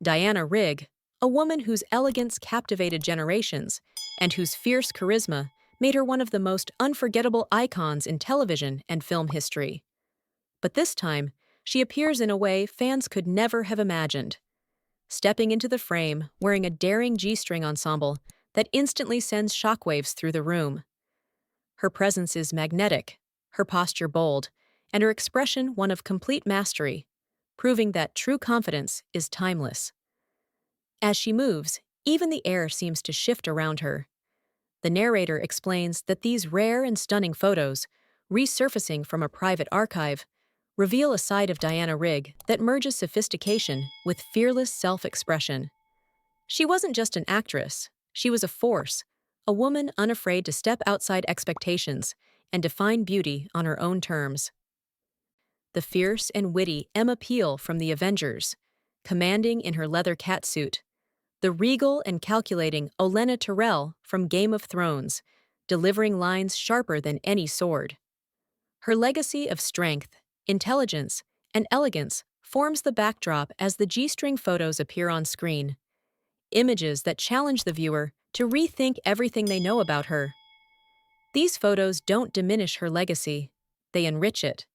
Diana Rigg, a woman whose elegance captivated generations and whose fierce charisma made her one of the most unforgettable icons in television and film history. But this time, she appears in a way fans could never have imagined, stepping into the frame wearing a daring G-string ensemble that instantly sends shockwaves through the room. Her presence is magnetic, her posture bold, and her expression one of complete mastery, proving that true confidence is timeless. As she moves, even the air seems to shift around her. The narrator explains that these rare and stunning photos, resurfacing from a private archive, reveal a side of Diana Rigg that merges sophistication with fearless self-expression. She wasn't just an actress, she was a force, a woman unafraid to step outside expectations and define beauty on her own terms. The fierce and witty Emma Peel from The Avengers, commanding in her leather catsuit, the regal and calculating Olenna Tyrell from Game of Thrones, delivering lines sharper than any sword. Her legacy of strength, intelligence, and elegance forms the backdrop as the G-string photos appear on screen, images that challenge the viewer to rethink everything they know about her. These photos don't diminish her legacy, they enrich it.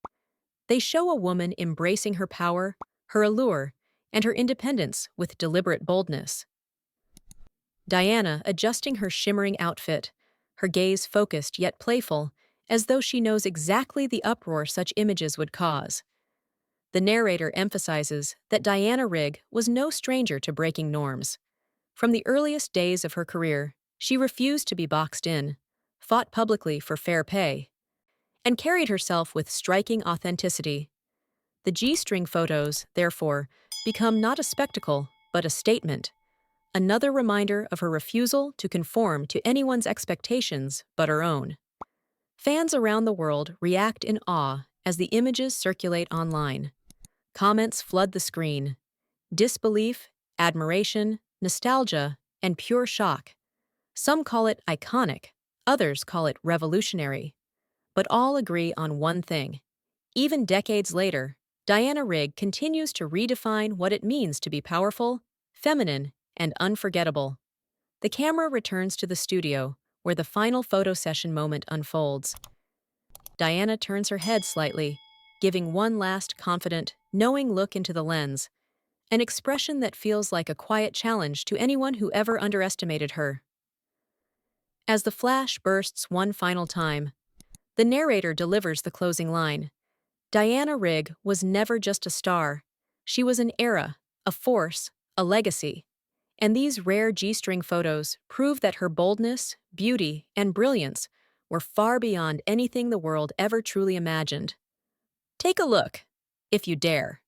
They show a woman embracing her power, her allure, and her independence with deliberate boldness. Diana adjusting her shimmering outfit, her gaze focused yet playful, as though she knows exactly the uproar such images would cause. The narrator emphasizes that Diana Rigg was no stranger to breaking norms. From the earliest days of her career, she refused to be boxed in, fought publicly for fair pay, and carried herself with striking authenticity. The G-string photos, therefore, become not a spectacle, but a statement, another reminder of her refusal to conform to anyone's expectations but her own. Fans around the world react in awe as the images circulate online. Comments flood the screen. Disbelief, admiration, nostalgia, and pure shock. Some call it iconic, others call it revolutionary. But all agree on one thing. Even decades later, Diana Rigg continues to redefine what it means to be powerful, feminine, and unforgettable. The camera returns to the studio, where the final photo session moment unfolds. Diana turns her head slightly, giving one last confident, knowing look into the lens, an expression that feels like a quiet challenge to anyone who ever underestimated her. As the flash bursts one final time, the narrator delivers the closing line. Diana Rigg was never just a star. She was an era, a force, a legacy. And these rare G-string photos prove that her boldness, beauty, and brilliance were far beyond anything the world ever truly imagined. Take a look, if you dare.